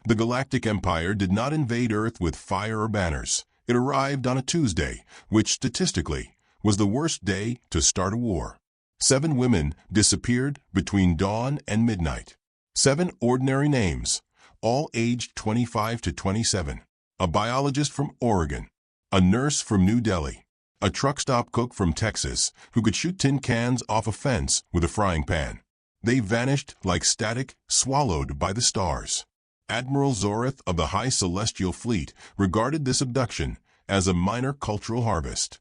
The Galactic Empire did not invade Earth with fire or banners. It arrived on a Tuesday, which statistically was the worst day to start a war. 7 women disappeared between dawn and midnight. 7 ordinary names, all aged 25 to 27. A biologist from Oregon, a nurse from New Delhi, a truck stop cook from Texas who could shoot tin cans off a fence with a frying pan. They vanished like static, swallowed by the stars. Admiral Zorith of the High Celestial Fleet regarded this abduction as a minor cultural harvest.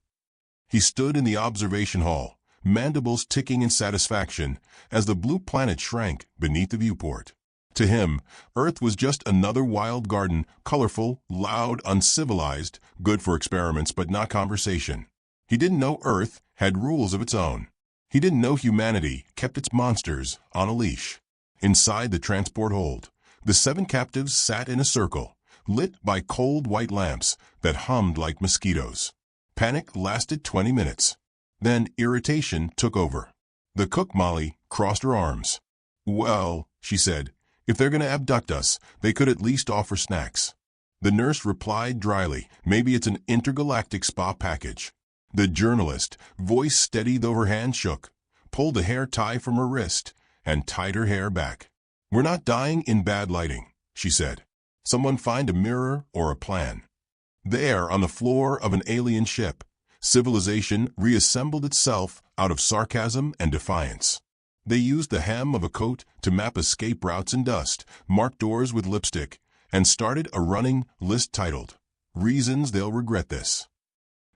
He stood in the observation hall, mandibles ticking in satisfaction as the blue planet shrank beneath the viewport. To him, Earth was just another wild garden, colorful, loud, uncivilized, good for experiments but not conversation. He didn't know Earth had rules of its own. He didn't know humanity kept its monsters on a leash. Inside the transport hold, the 7 captives sat in a circle, lit by cold white lamps that hummed like mosquitoes. Panic lasted 20 minutes. Then irritation took over. The cook, Molly, crossed her arms. "Well," she said, "if they're going to abduct us, they could at least offer snacks." The nurse replied dryly, "Maybe it's an intergalactic spa package." The journalist, voice steady though her hand shook, pulled a hair tie from her wrist and tied her hair back. "We're not dying in bad lighting," she said. "Someone find a mirror or a plan." There, on the floor of an alien ship, civilization reassembled itself out of sarcasm and defiance. They used the hem of a coat to map escape routes in dust, marked doors with lipstick, and started a running list titled, "Reasons They'll Regret This."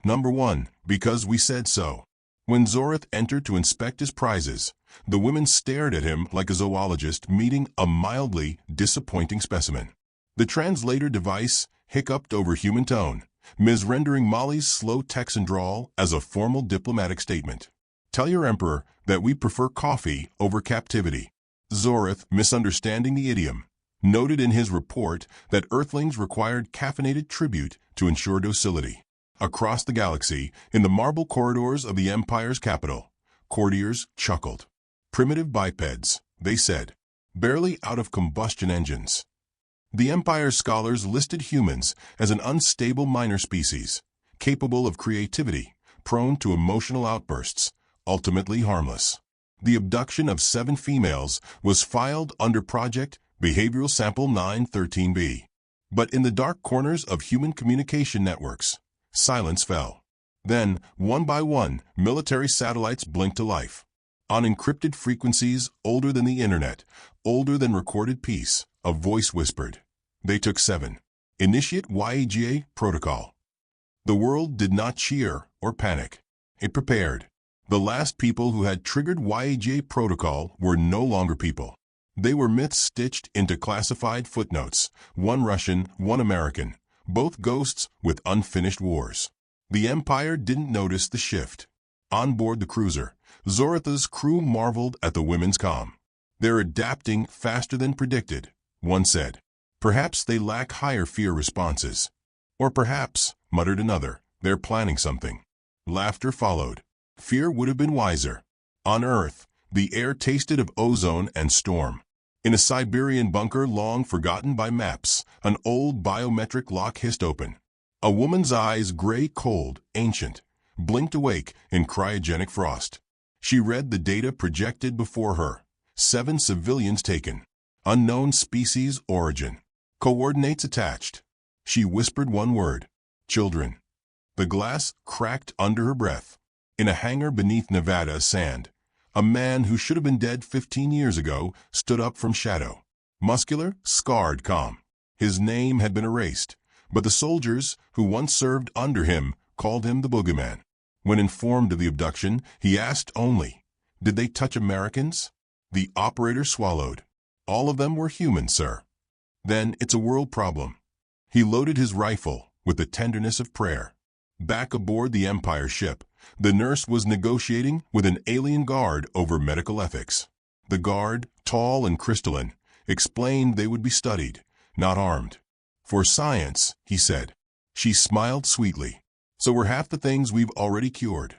Number 1, because we said so. When Zorith entered to inspect his prizes, the women stared at him like a zoologist meeting a mildly disappointing specimen. The translator device hiccuped over human tone, misrendering Molly's slow Texan drawl as a formal diplomatic statement. "Tell your emperor that we prefer coffee over captivity." Zorith, misunderstanding the idiom, noted in his report that Earthlings required caffeinated tribute to ensure docility. Across the galaxy, in the marble corridors of the Empire's capital, courtiers chuckled. Primitive bipeds, they said, barely out of combustion engines. The Empire's scholars listed humans as an unstable minor species, capable of creativity, prone to emotional outbursts, ultimately harmless. The abduction of 7 females was filed under Project Behavioral Sample 913B. But in the dark corners of human communication networks, silence fell. Then, one by one, military satellites blinked to life. On encrypted frequencies older than the internet, older than recorded peace, a voice whispered. They took 7. Initiate Yaga protocol. The world did not cheer or panic. It prepared. The last people who had triggered Yaga protocol were no longer people. They were myths stitched into classified footnotes, 1 Russian, 1 American, both ghosts with unfinished wars. The Empire didn't notice the shift. On board the cruiser, Zorith's crew marveled at the women's comm. "They're adapting faster than predicted," one said. "Perhaps they lack higher fear responses." "Or perhaps," muttered another, "they're planning something." Laughter followed. Fear would have been wiser. On Earth, the air tasted of ozone and storm. In a Siberian bunker long forgotten by maps, an old biometric lock hissed open. A woman's eyes, gray, cold, ancient, blinked awake in cryogenic frost. She read the data projected before her. 7 civilians taken. Unknown species origin. Coordinates attached. She whispered one word. "Children." The glass cracked under her breath. In a hangar beneath Nevada sand, a man who should have been dead 15 years ago stood up from shadow. Muscular, scarred, calm. His name had been erased, but the soldiers who once served under him called him the Boogeyman. When informed of the abduction, he asked only, "Did they touch Americans?" The operator swallowed. "All of them were human, sir." "Then it's a world problem." He loaded his rifle with the tenderness of prayer. Back aboard the Empire ship, the nurse was negotiating with an alien guard over medical ethics. The guard, tall and crystalline, explained they would be studied, not armed. "For science," he said. She smiled sweetly. "So we're half the things we've already cured."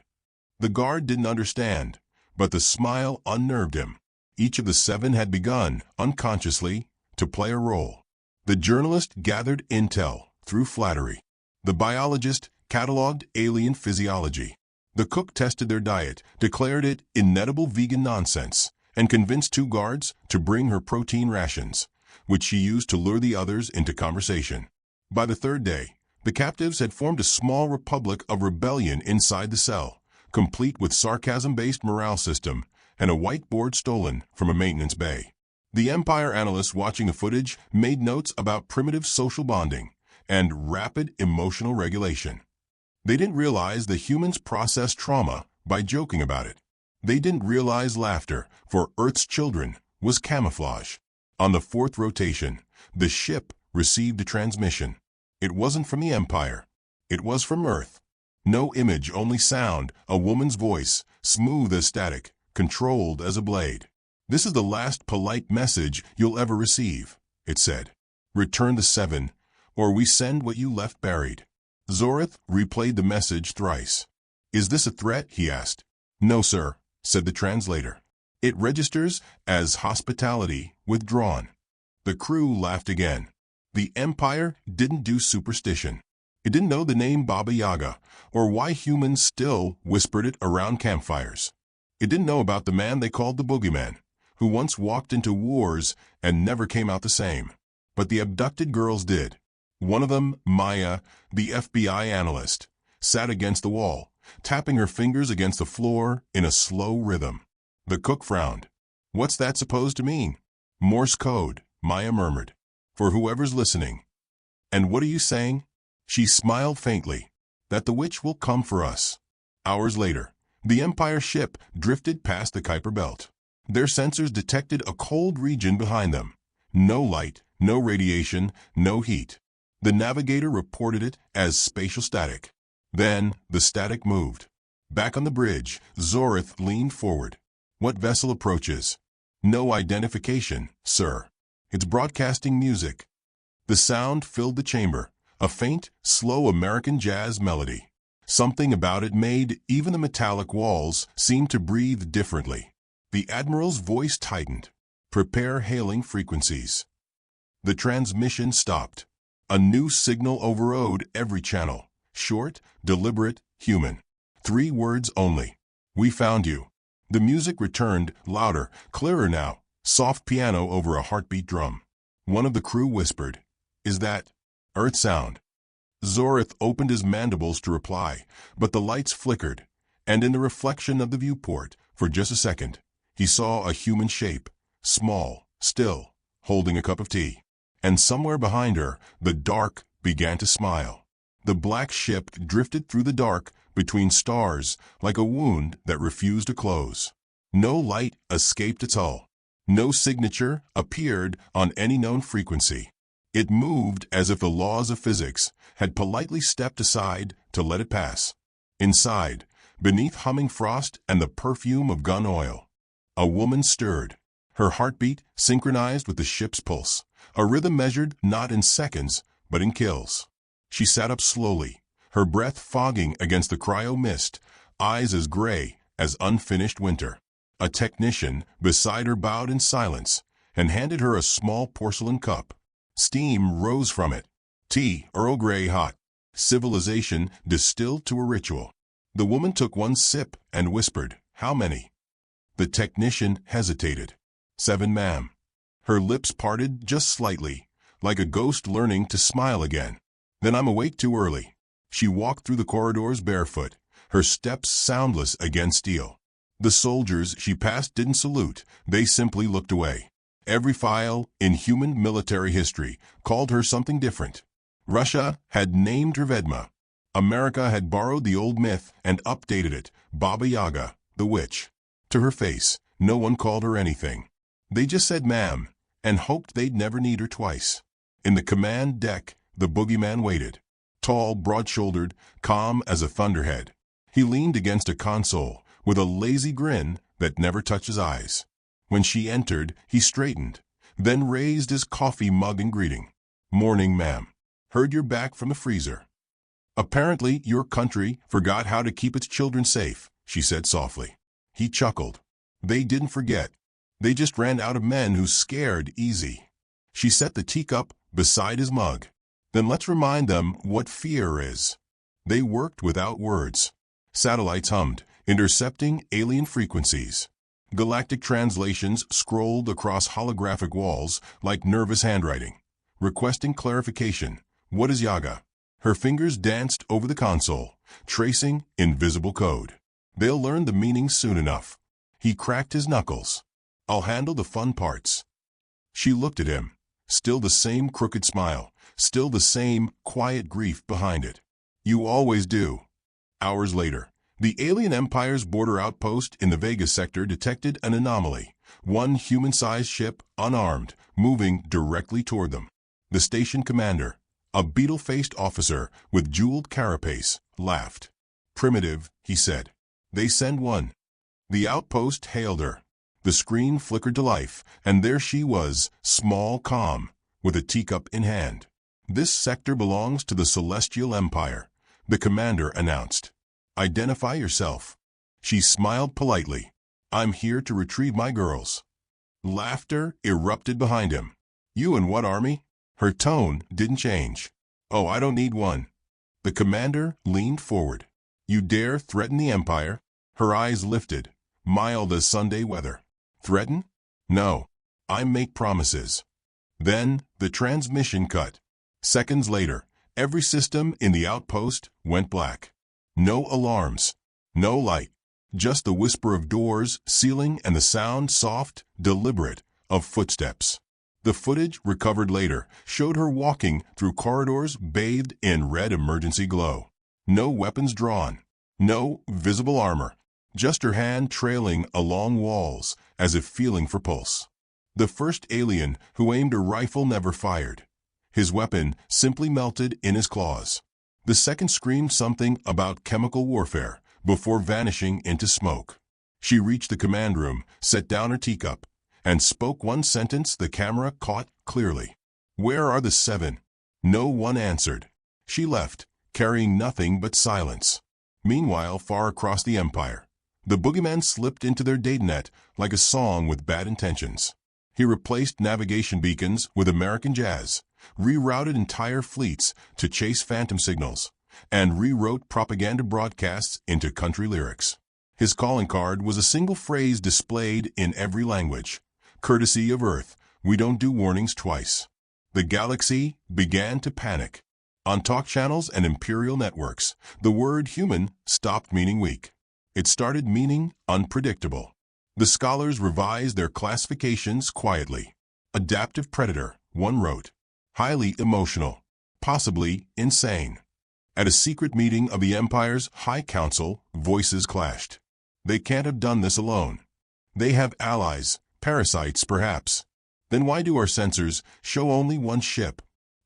The guard didn't understand, but the smile unnerved him. Each of the 7 had begun, unconsciously, to play a role. The journalist gathered intel through flattery. The biologist cataloged alien physiology. The cook tested their diet, declared it inedible vegan nonsense, and convinced two guards to bring her protein rations, which she used to lure the others into conversation. By the third day, the captives had formed a small republic of rebellion inside the cell, complete with sarcasm-based morale system and a whiteboard stolen from a maintenance bay. The Empire analysts watching the footage made notes about primitive social bonding and rapid emotional regulation. They didn't realize the humans processed trauma by joking about it. They didn't realize laughter for Earth's children was camouflage. On the fourth rotation, the ship received a transmission. It wasn't from the Empire. It was from Earth. No image, only sound, a woman's voice, smooth as static, controlled as a blade. "This is the last polite message you'll ever receive," it said. "Return the 7, or we send what you left buried." Zorith replayed the message thrice. "Is this a threat?" he asked. "No, sir," said the translator. "It registers as hospitality withdrawn." The crew laughed again. The Empire didn't do superstition. It didn't know the name Baba Yaga, or why humans still whispered it around campfires. It didn't know about the man they called the Boogeyman, who once walked into wars and never came out the same. But the abducted girls did. One of them, Maya, the FBI analyst, sat against the wall, tapping her fingers against the floor in a slow rhythm. The cook frowned. "What's that supposed to mean?" "Morse code," Maya murmured, "for whoever's listening." "And what are you saying?" She smiled faintly. "That the witch will come for us." Hours later, the Empire ship drifted past the Kuiper Belt. Their sensors detected a cold region behind them. No light, no radiation, no heat. The navigator reported it as spatial static. Then the static moved. Back on the bridge, Zorith leaned forward. "What vessel approaches?" "No identification, sir. It's broadcasting music." The sound filled the chamber, a faint, slow American jazz melody. Something about it made even the metallic walls seem to breathe differently. The Admiral's voice tightened. "Prepare hailing frequencies." The transmission stopped. A new signal overrode every channel. Short, deliberate, human. 3 words only. "We found you." The music returned, louder, clearer now, soft piano over a heartbeat drum. One of the crew whispered, "Is that Earth sound?" Zorith opened his mandibles to reply, but the lights flickered, and in the reflection of the viewport, for just a second, he saw a human shape, small, still, holding a cup of tea. And somewhere behind her, the dark began to smile. The black ship drifted through the dark between stars like a wound that refused to close. No light escaped its hull. No signature appeared on any known frequency. It moved as if the laws of physics had politely stepped aside to let it pass. Inside, beneath humming frost and the perfume of gun oil, a woman stirred. Her heartbeat synchronized with the ship's pulse, a rhythm measured not in seconds, but in kills. She sat up slowly, her breath fogging against the cryo mist, eyes as gray as unfinished winter. A technician beside her bowed in silence and handed her a small porcelain cup. Steam rose from it. Tea, Earl Grey hot. Civilization distilled to a ritual. The woman took one sip and whispered, "How many?" The technician hesitated. 7, ma'am." Her lips parted just slightly, like a ghost learning to smile again. "Then I'm awake too early." She walked through the corridors barefoot, her steps soundless against steel. The soldiers she passed didn't salute, they simply looked away. Every file in human military history called her something different. Russia had named her Vedma. America had borrowed the old myth and updated it, Baba Yaga, the witch. To her face, no one called her anything. They just said "ma'am" and hoped they'd never need her twice. In the command deck, the Boogeyman waited. Tall, broad-shouldered, calm as a thunderhead. He leaned against a console with a lazy grin that never touched his eyes. When she entered, he straightened, then raised his coffee mug in greeting. "Morning, ma'am. Heard you're back from the freezer." "Apparently your country forgot how to keep its children safe," she said softly. He chuckled. "They didn't forget. They just ran out of men who scared easy." She set the teacup beside his mug. Then let's remind them what fear is. They worked without words. Satellites hummed, intercepting alien frequencies. Galactic translations scrolled across holographic walls like nervous handwriting, requesting clarification. What is Yaga? Her fingers danced over the console, tracing invisible code. They'll learn the meaning soon enough. He cracked his knuckles. I'll handle the fun parts. She looked at him. Still the same crooked smile, still the same quiet grief behind it. You always do. Hours later, the alien empire's border outpost in the Vega sector detected an anomaly. One human-sized ship, unarmed, moving directly toward them. The station commander, a beetle-faced officer with jeweled carapace, laughed. Primitive, he said. They send one. The outpost hailed her. The screen flickered to life, and there she was, small, calm, with a teacup in hand. This sector belongs to the Celestial Empire, the commander announced. Identify yourself. She smiled politely. I'm here to retrieve my girls. Laughter erupted behind him. You and what army? Her tone didn't change. Oh, I don't need one. The commander leaned forward. You dare threaten the Empire? Her eyes lifted, mild as Sunday weather. Threaten? No. I make promises. Then the transmission cut. Seconds later, every system in the outpost went black. No alarms. No light. Just the whisper of doors, ceiling, and the sound, soft, deliberate, of footsteps. The footage, recovered later, showed her walking through corridors bathed in red emergency glow. No weapons drawn. No visible armor. Just her hand trailing along walls, as if feeling for pulse. The first alien who aimed a rifle never fired. His weapon simply melted in his claws. The second screamed something about chemical warfare before vanishing into smoke. She reached the command room, set down her teacup, and spoke one sentence the camera caught clearly. Where are the 7? No one answered. She left, carrying nothing but silence. Meanwhile, far across the Empire, the Boogeyman slipped into their datanet like a song with bad intentions. He replaced navigation beacons with American jazz, rerouted entire fleets to chase phantom signals, and rewrote propaganda broadcasts into country lyrics. His calling card was a single phrase displayed in every language. Courtesy of Earth, we don't do warnings twice. The galaxy began to panic. On talk channels and imperial networks, the word human stopped meaning weak. It started meaning unpredictable. The scholars revised their classifications quietly. Adaptive predator, one wrote. Highly emotional, possibly insane. At a secret meeting of the Empire's High Council, voices clashed. They can't have done this alone. They have allies, parasites perhaps. Then why do our sensors show only one ship?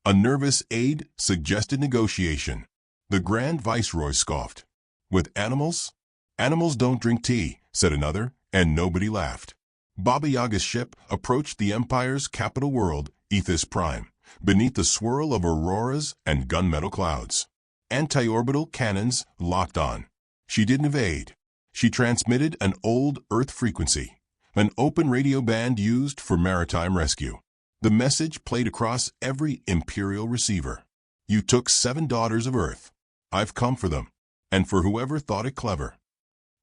A nervous aide suggested negotiation. The Grand Viceroy scoffed. With animals? Animals don't drink tea, said another, and nobody laughed. Baba Yaga's ship approached the Empire's capital world, Ethis Prime, beneath the swirl of auroras and gunmetal clouds. Anti-orbital cannons locked on. She didn't evade. She transmitted an old Earth frequency, an open radio band used for maritime rescue. The message played across every Imperial receiver. You took 7 daughters of Earth. I've come for them, and for whoever thought it clever.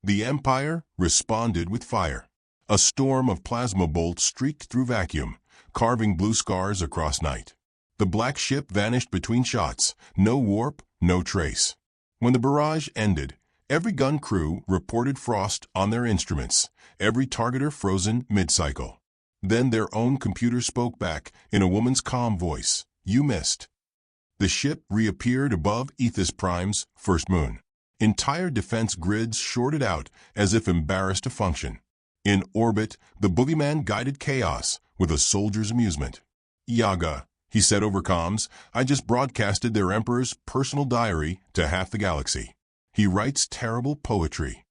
The Empire responded with fire. A storm of plasma bolts streaked through vacuum, carving blue scars across night. The black ship vanished between shots, no warp, no trace. When the barrage ended, every gun crew reported frost on their instruments, every targeter frozen mid-cycle. Then their own computer spoke back in a woman's calm voice. You missed. The ship reappeared above Ethis Prime's first moon. Entire defense grids shorted out as if embarrassed to function. In orbit, the Boogeyman guided chaos with a soldier's amusement. Yaga, he said over comms, I just broadcasted their emperor's personal diary to half the galaxy. He writes terrible poetry.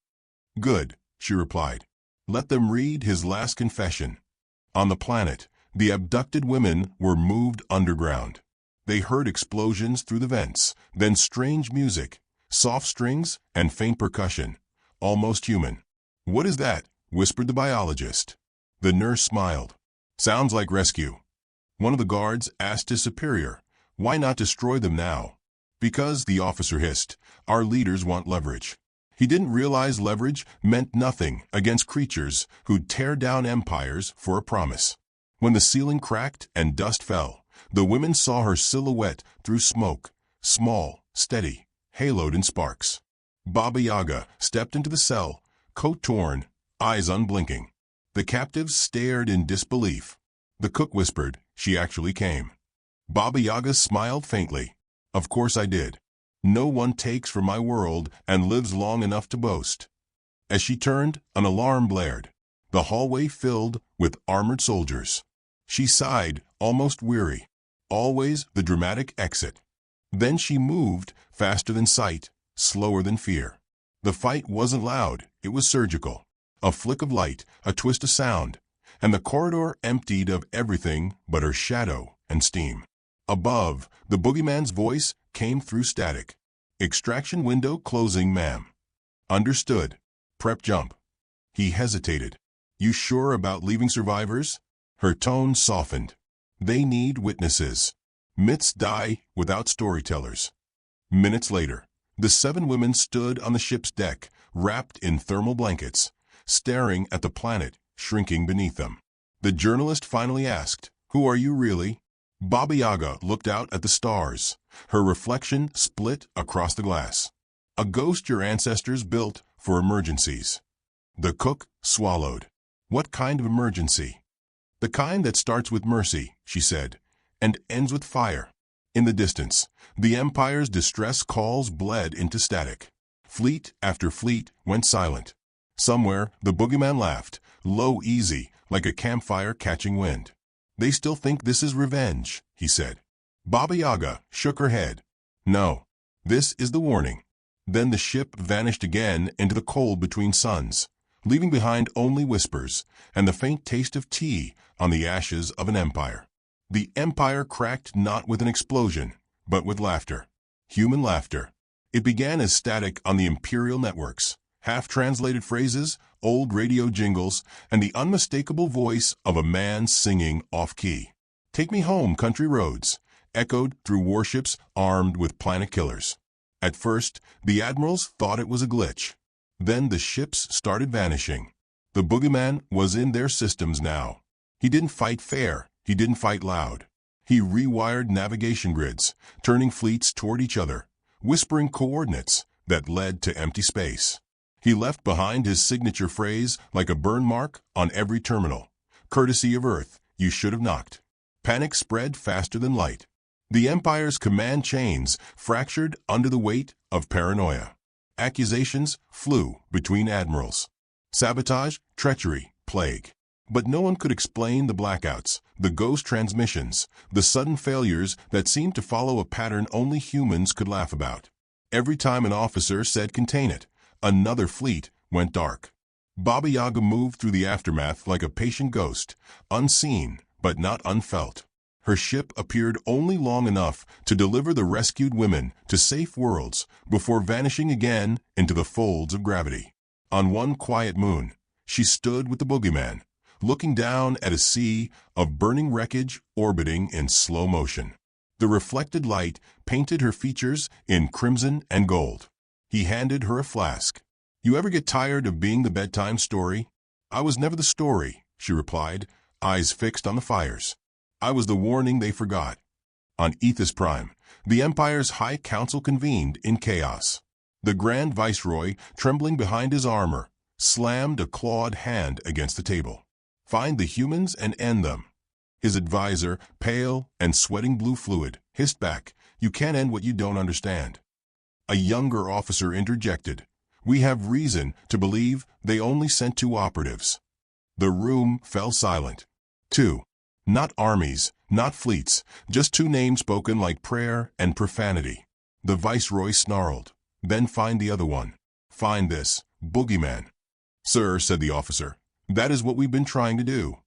Good, she replied. Let them read his last confession. On the planet, the abducted women were moved underground. They heard explosions through the vents, then strange music, soft strings and faint percussion, almost human. What is that? Whispered the biologist. The nurse smiled. Sounds like rescue. One of the guards asked his superior, "Why not destroy them now?" "Because," the officer hissed, "our leaders want leverage." He didn't realize leverage meant nothing against creatures who'd tear down empires for a promise. When the ceiling cracked and dust fell, the women saw her silhouette through smoke, small, steady, haloed in sparks. Baba Yaga stepped into the cell, coat torn, eyes unblinking. The captives stared in disbelief. The cook whispered, "She actually came." Baba Yaga smiled faintly. "Of course I did. No one takes from my world and lives long enough to boast." As she turned, an alarm blared. The hallway filled with armored soldiers. She sighed, almost weary. Always the dramatic exit. Then she moved, faster than sight, slower than fear. The fight wasn't loud, it was surgical. A flick of light, a twist of sound, and the corridor emptied of everything but her shadow and steam. Above, the boogeyman's voice came through static. "Extraction window closing, ma'am." "Understood. Prep jump." He hesitated. "You sure about leaving survivors?" Her tone softened. "They need witnesses. Myths die without storytellers." Minutes later, the 7 women stood on the ship's deck, wrapped in thermal blankets, staring at the planet shrinking beneath them. The journalist finally asked, "Who are you really?" Baba Yaga looked out at the stars, her reflection split across the glass. "A ghost your ancestors built for emergencies." The cook swallowed. "What kind of emergency?" "The kind that starts with mercy," she said, "and ends with fire." In the distance, the Empire's distress calls bled into static. Fleet after fleet went silent. Somewhere, the boogeyman laughed, low, easy, like a campfire catching wind. "They still think this is revenge," he said. Baba Yaga shook her head. "No, this is the warning." Then the ship vanished again into the cold between suns, leaving behind only whispers and the faint taste of tea on the ashes of an empire. The empire cracked not with an explosion, but with laughter. Human laughter. It began as static on the imperial networks, half-translated phrases, old radio jingles, and the unmistakable voice of a man singing off-key. "Take me home, country roads," echoed through warships armed with planet killers. At first, the admirals thought it was a glitch. Then the ships started vanishing. The boogeyman was in their systems now. He didn't fight fair. He didn't fight loud. He rewired navigation grids, turning fleets toward each other, whispering coordinates that led to empty space. He left behind his signature phrase like a burn mark on every terminal. "Courtesy of Earth, you should have knocked." Panic spread faster than light. The Empire's command chains fractured under the weight of paranoia. Accusations flew between admirals. Sabotage, treachery, plague. But no one could explain the blackouts, the ghost transmissions, the sudden failures that seemed to follow a pattern only humans could laugh about. Every time an officer said "contain it," another fleet went dark. Baba Yaga moved through the aftermath like a patient ghost, unseen but not unfelt. Her ship appeared only long enough to deliver the rescued women to safe worlds before vanishing again into the folds of gravity. On one quiet moon, she stood with the boogeyman, looking down at a sea of burning wreckage orbiting in slow motion. The reflected light painted her features in crimson and gold. He handed her a flask. "You ever get tired of being the bedtime story?" "I was never the story," she replied, eyes fixed on the fires. "I was the warning they forgot." On Ethos Prime, the Empire's High Council convened in chaos. The Grand Viceroy, trembling behind his armor, slammed a clawed hand against the table. "Find the humans and end them." His advisor, pale and sweating blue fluid, hissed back, "You can't end what you don't understand." A younger officer interjected, "We have reason to believe they only sent 2 operatives." The room fell silent. 2. Not armies, not fleets, just 2 names spoken like prayer and profanity. The Viceroy snarled, "Then find the other one. Find this boogeyman." "Sir," said the officer, "that is what we've been trying to do."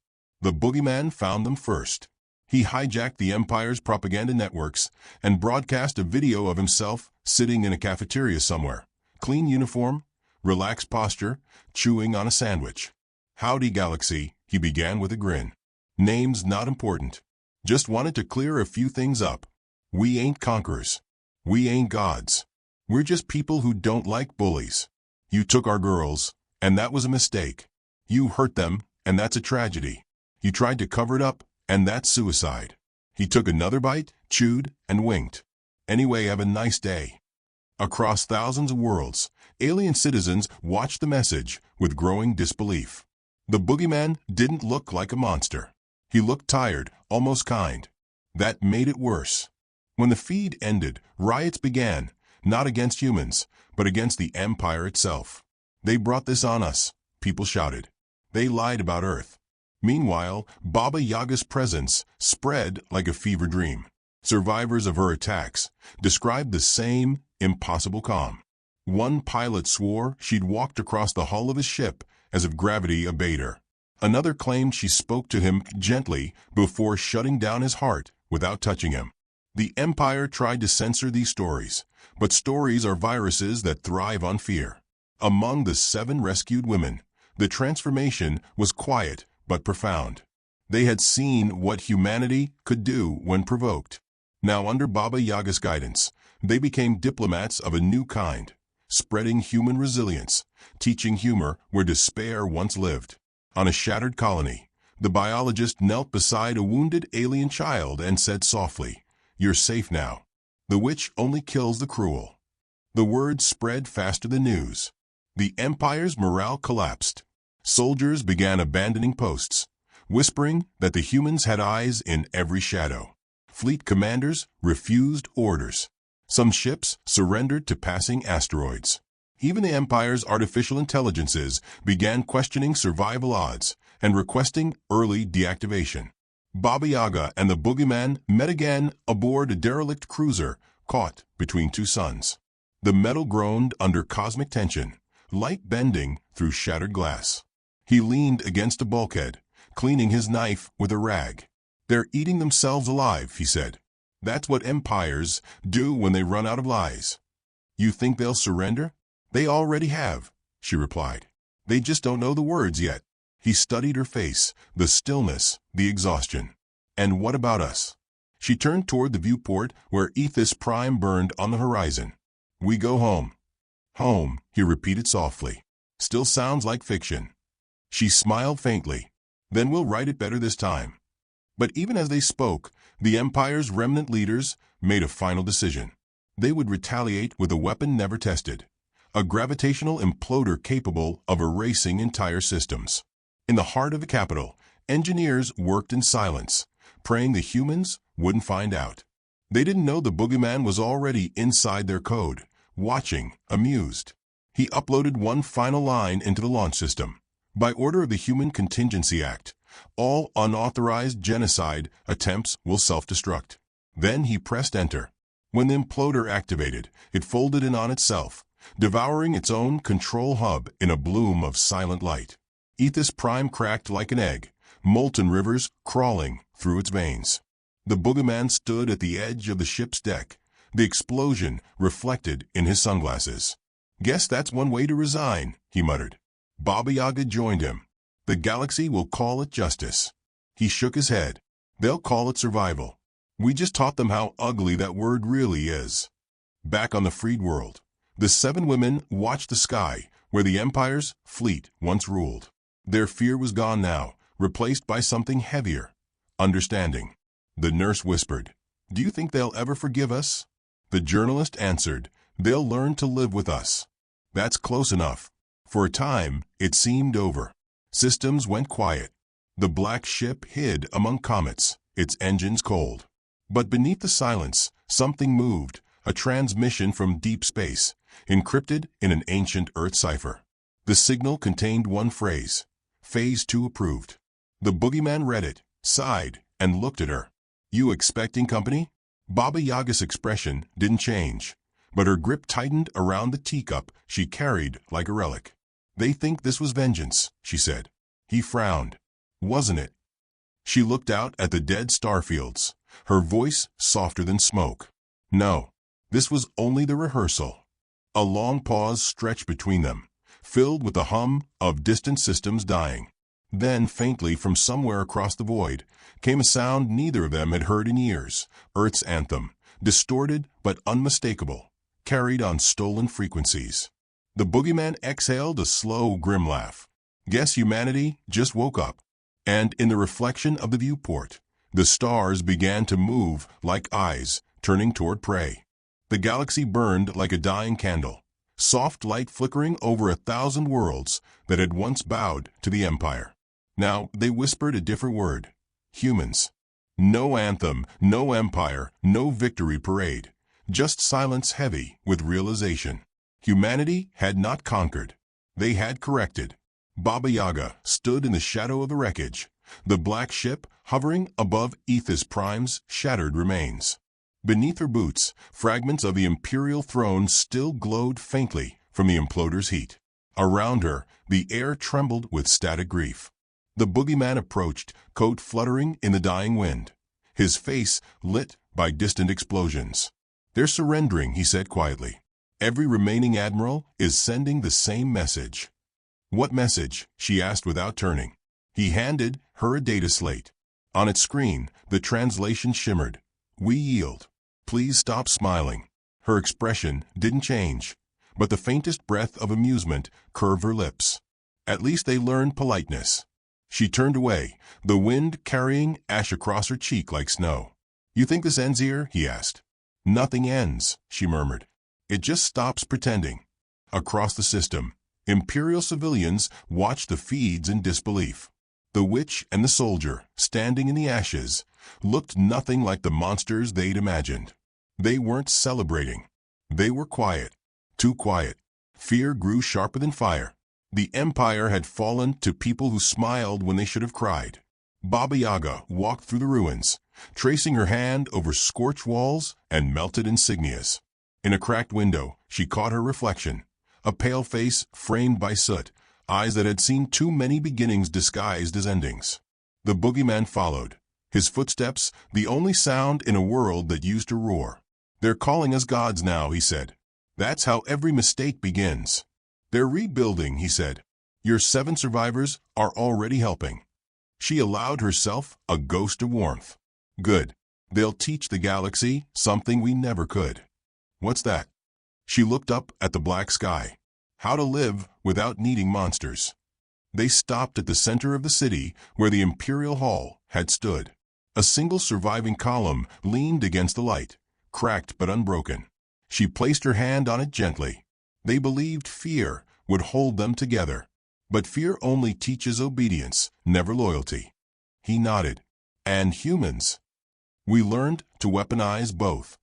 The boogeyman found them first. He hijacked the Empire's propaganda networks and broadcast a video of himself sitting in a cafeteria somewhere. Clean uniform, relaxed posture, chewing on a sandwich. "Howdy, Galaxy," he began with a grin. "Names not important. Just wanted to clear a few things up. We ain't conquerors. We ain't gods. We're just people who don't like bullies. You took our girls, and that was a mistake. You hurt them, and that's a tragedy. You tried to cover it up, and that's suicide. He took another bite, chewed, and winked. Anyway, have a nice day. Across thousands of worlds, alien citizens watched the message with growing disbelief. The boogeyman didn't look like a monster. He looked tired, almost kind. That made it worse. When the feed ended, riots began, not against humans, but against the Empire itself. They brought this on us, people shouted. They lied about Earth. Meanwhile, Baba Yaga's presence spread like a fever dream. Survivors of her attacks described the same impossible calm. One pilot swore she'd walked across the hull of his ship as if gravity obeyed her. Another claimed she spoke to him gently before shutting down his heart without touching him. The Empire tried to censor these stories, but stories are viruses that thrive on fear. Among the 7 rescued women, the transformation was quiet but profound. They had seen what humanity could do when provoked. Now, under Baba Yaga's guidance, they became diplomats of a new kind, spreading human resilience, teaching humor where despair once lived. On a shattered colony, the biologist knelt beside a wounded alien child and said softly, "You're safe now. The witch only kills the cruel." The word spread faster than news. The Empire's morale collapsed. Soldiers began abandoning posts, whispering that the humans had eyes in every shadow. Fleet commanders refused orders. Some ships surrendered to passing asteroids. Even the Empire's artificial intelligences began questioning survival odds and requesting early deactivation. Baba Yaga and the boogeyman met again aboard a derelict cruiser caught between 2 suns. The metal groaned under cosmic tension, light bending through shattered glass. He leaned against a bulkhead, cleaning his knife with a rag. "They're eating themselves alive," he said. "That's what empires do when they run out of lies." "You think they'll surrender?" "They already have," she replied. "They just don't know the words yet." He studied her face, the stillness, the exhaustion. "And what about us?" She turned toward the viewport where Ethis Prime burned on the horizon. "We go home." "Home," he repeated softly. "Still sounds like fiction." She smiled faintly. "Then we'll write it better this time." But even as they spoke, the Empire's remnant leaders made a final decision. They would retaliate with a weapon never tested, a gravitational imploder capable of erasing entire systems. In the heart of the capital, engineers worked in silence, praying the humans wouldn't find out. They didn't know the boogeyman was already inside their code, watching, amused. He uploaded one final line into the launch system. "By order of the Human Contingency Act, all unauthorized genocide attempts will self-destruct." Then he pressed enter. When the imploder activated, it folded in on itself, devouring its own control hub in a bloom of silent light. Ethis Prime cracked like an egg, molten rivers crawling through its veins. The boogeyman stood at the edge of the ship's deck, the explosion reflected in his sunglasses. "Guess that's one way to resign," he muttered. Baba Yaga joined him. "The galaxy will call it justice." He shook his head. "They'll call it survival. We just taught them how ugly that word really is." Back on the freed world, the 7 women watched the sky where the Empire's fleet once ruled. Their fear was gone now, replaced by something heavier: understanding. The nurse whispered, "Do you think they'll ever forgive us?" The journalist answered, "They'll learn to live with us." That's close enough. For a time, it seemed over. Systems went quiet. The black ship hid among comets, its engines cold. But beneath the silence, something moved, a transmission from deep space, encrypted in an ancient Earth cipher. The signal contained one phrase: Phase 2 approved. The boogeyman read it, sighed, and looked at her. "You expecting company?" Baba Yaga's expression didn't change, but her grip tightened around the teacup she carried like a relic. "They think this was vengeance," she said. He frowned. "Wasn't it?" She looked out at the dead starfields, her voice softer than smoke. "No, this was only the rehearsal." A long pause stretched between them, filled with the hum of distant systems dying. Then, faintly from somewhere across the void, came a sound neither of them had heard in years, Earth's anthem, distorted but unmistakable, carried on stolen frequencies. The boogeyman exhaled a slow, grim laugh. Guess humanity just woke up. And in the reflection of the viewport, the stars began to move like eyes turning toward prey. The galaxy burned like a dying candle, soft light flickering over 1,000 worlds that had once bowed to the Empire. Now they whispered a different word. Humans. No anthem, no empire, no victory parade. Just silence heavy with realization. Humanity had not conquered. They had corrected. Baba Yaga stood in the shadow of the wreckage, the black ship hovering above Aethys Prime's shattered remains. Beneath her boots, fragments of the imperial throne still glowed faintly from the imploder's heat. Around her, the air trembled with static grief. The boogeyman approached, coat fluttering in the dying wind, his face lit by distant explosions. "They're surrendering," he said quietly. "Every remaining admiral is sending the same message." "What message?" she asked without turning. He handed her a data slate. On its screen, the translation shimmered. "We yield. Please stop smiling." Her expression didn't change, but the faintest breath of amusement curved her lips. At least they learned politeness. She turned away, the wind carrying ash across her cheek like snow. "You think this ends here?" he asked. "Nothing ends," she murmured. "It just stops pretending." Across the system, Imperial civilians watched the feeds in disbelief. The witch and the soldier, standing in the ashes, looked nothing like the monsters they'd imagined. They weren't celebrating. They were quiet. Too quiet. Fear grew sharper than fire. The Empire had fallen to people who smiled when they should have cried. Baba Yaga walked through the ruins, tracing her hand over scorched walls and melted insignias. In a cracked window, she caught her reflection. A pale face framed by soot, eyes that had seen too many beginnings disguised as endings. The boogeyman followed, his footsteps the only sound in a world that used to roar. "They're calling us gods now," he said. "That's how every mistake begins." "They're rebuilding," he said. "Your 7 survivors are already helping." She allowed herself a ghost of warmth. "Good. They'll teach the galaxy something we never could." "What's that?" She looked up at the black sky. "How to live without needing monsters." They stopped at the center of the city where the Imperial Hall had stood. A single surviving column leaned against the light, cracked but unbroken. She placed her hand on it gently. They believed fear would hold them together. But fear only teaches obedience, never loyalty. He nodded. "And humans." "We learned to weaponize both."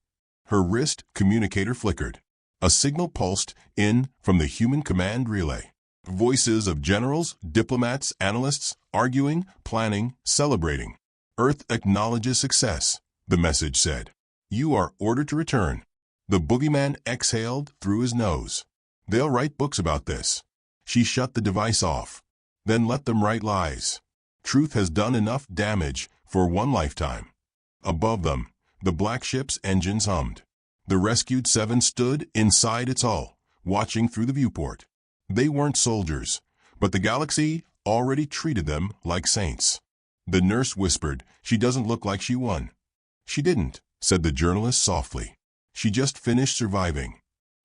Her wrist communicator flickered. A signal pulsed in from the human command relay. Voices of generals, diplomats, analysts, arguing, planning, celebrating. "Earth acknowledges success," the message said. "You are ordered to return." The boogeyman exhaled through his nose. "They'll write books about this." She shut the device off. "Then let them write lies. Truth has done enough damage for one lifetime." Above them, the black ship's engines hummed. The rescued 7 stood inside its hull, watching through the viewport. They weren't soldiers, but the galaxy already treated them like saints. The nurse whispered, "She doesn't look like she won." "She didn't," said the journalist softly. "She just finished surviving."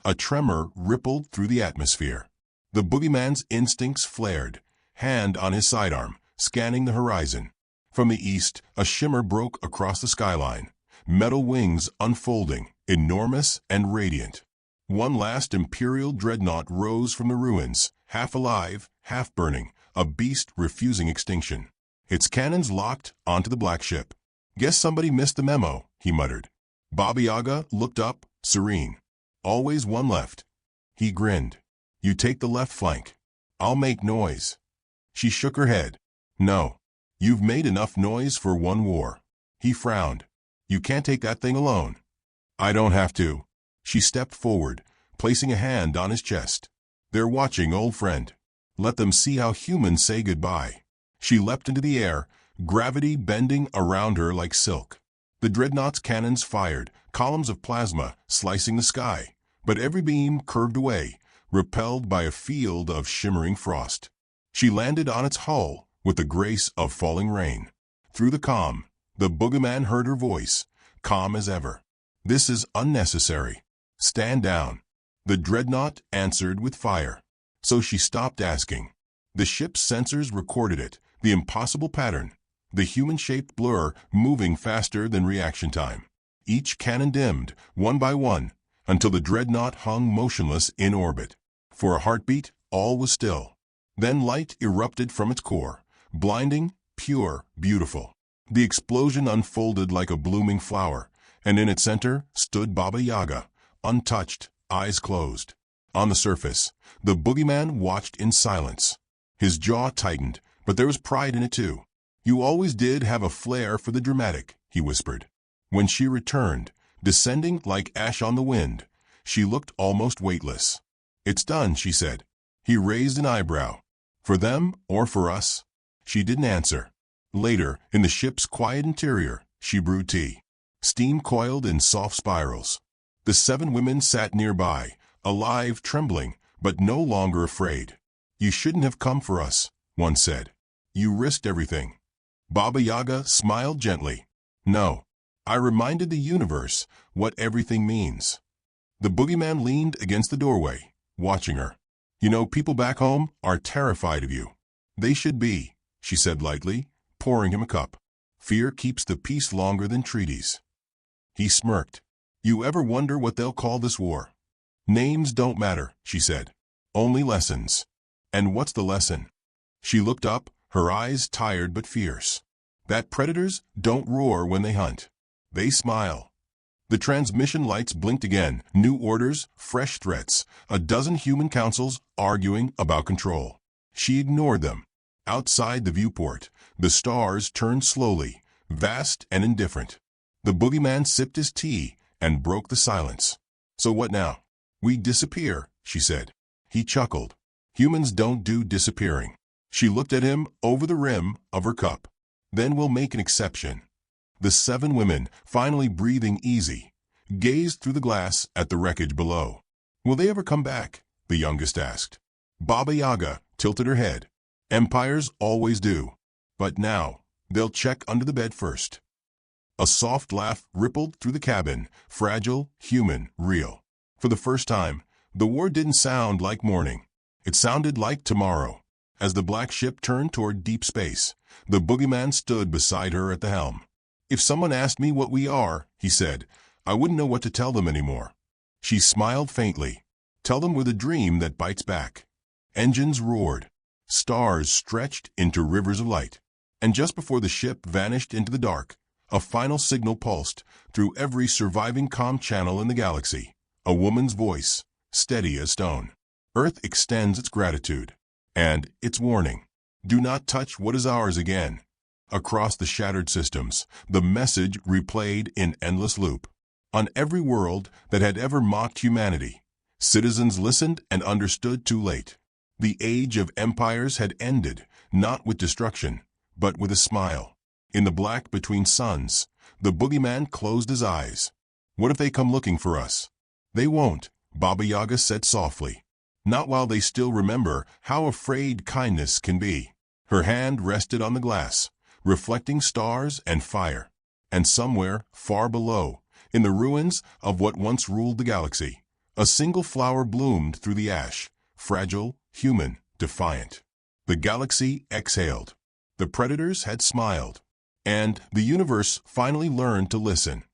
A tremor rippled through the atmosphere. The boogeyman's instincts flared, hand on his sidearm, scanning the horizon. From the east, a shimmer broke across the skyline, metal wings unfolding, enormous and radiant. One last Imperial dreadnought rose from the ruins, half alive, half burning, a beast refusing extinction. Its cannons locked onto the black ship. "Guess somebody missed the memo," he muttered. Baba Yaga looked up, serene. "Always one left." He grinned. "You take the left flank. I'll make noise." She shook her head. "No. You've made enough noise for one war." He frowned. "You can't take that thing alone." "I don't have to." She stepped forward, placing a hand on his chest. "They're watching, old friend. Let them see how humans say goodbye." She leapt into the air, gravity bending around her like silk. The dreadnought's cannons fired, columns of plasma slicing the sky, but every beam curved away, repelled by a field of shimmering frost. She landed on its hull, with the grace of falling rain. Through the calm, the Boogeyman heard her voice, calm as ever. "This is unnecessary. Stand down." The dreadnought answered with fire. So she stopped asking. The ship's sensors recorded it, the impossible pattern, the human-shaped blur moving faster than reaction time. Each cannon dimmed, one by one, until the dreadnought hung motionless in orbit. For a heartbeat, all was still. Then light erupted from its core, blinding, pure, beautiful. The explosion unfolded like a blooming flower, and in its center stood Baba Yaga, untouched, eyes closed. On the surface, the Boogeyman watched in silence. His jaw tightened, but there was pride in it too. "You always did have a flair for the dramatic," he whispered. When she returned, descending like ash on the wind, she looked almost weightless. "It's done," she said. He raised an eyebrow. "For them or for us?" She didn't answer. Later, in the ship's quiet interior, she brewed tea. Steam coiled in soft spirals. The 7 women sat nearby, alive, trembling, but no longer afraid. "You shouldn't have come for us," one said. "You risked everything." Baba Yaga smiled gently. "No. I reminded the universe what everything means." The Boogeyman leaned against the doorway, watching her. "You know, people back home are terrified of you." "They should be," she said lightly, pouring him a cup. "Fear keeps the peace longer than treaties." He smirked. "You ever wonder what they'll call this war?" "Names don't matter," she said. "Only lessons." "And what's the lesson?" She looked up, her eyes tired but fierce. "That predators don't roar when they hunt. They smile." The transmission lights blinked again, new orders, fresh threats, a dozen human councils arguing about control. She ignored them. Outside the viewport, the stars turned slowly, vast and indifferent. The Boogeyman sipped his tea and broke the silence. "So what now?" "We disappear," she said. He chuckled. "Humans don't do disappearing." She looked at him over the rim of her cup. "Then we'll make an exception." The 7 women, finally breathing easy, gazed through the glass at the wreckage below. "Will they ever come back?" the youngest asked. Baba Yaga tilted her head. "Empires always do. But now, they'll check under the bed first." A soft laugh rippled through the cabin, fragile, human, real. For the first time, the war didn't sound like morning. It sounded like tomorrow. As the black ship turned toward deep space, the Boogeyman stood beside her at the helm. "If someone asked me what we are," he said, "I wouldn't know what to tell them anymore." She smiled faintly. "Tell them we're the dream that bites back." Engines roared. Stars stretched into rivers of light. And just before the ship vanished into the dark, a final signal pulsed through every surviving comm channel in the galaxy. A woman's voice, steady as stone. "Earth extends its gratitude. And its warning. Do not touch what is ours again." Across the shattered systems, the message replayed in endless loop. On every world that had ever mocked humanity, citizens listened and understood too late. The age of empires had ended, not with destruction, but with a smile. In the black between suns, the Boogeyman closed his eyes. "What if they come looking for us?" "They won't," Baba Yaga said softly. "Not while they still remember how afraid kindness can be." Her hand rested on the glass, reflecting stars and fire. And somewhere, far below, in the ruins of what once ruled the galaxy, a single flower bloomed through the ash, fragile, human, defiant. The galaxy exhaled. The predators had smiled. And the universe finally learned to listen.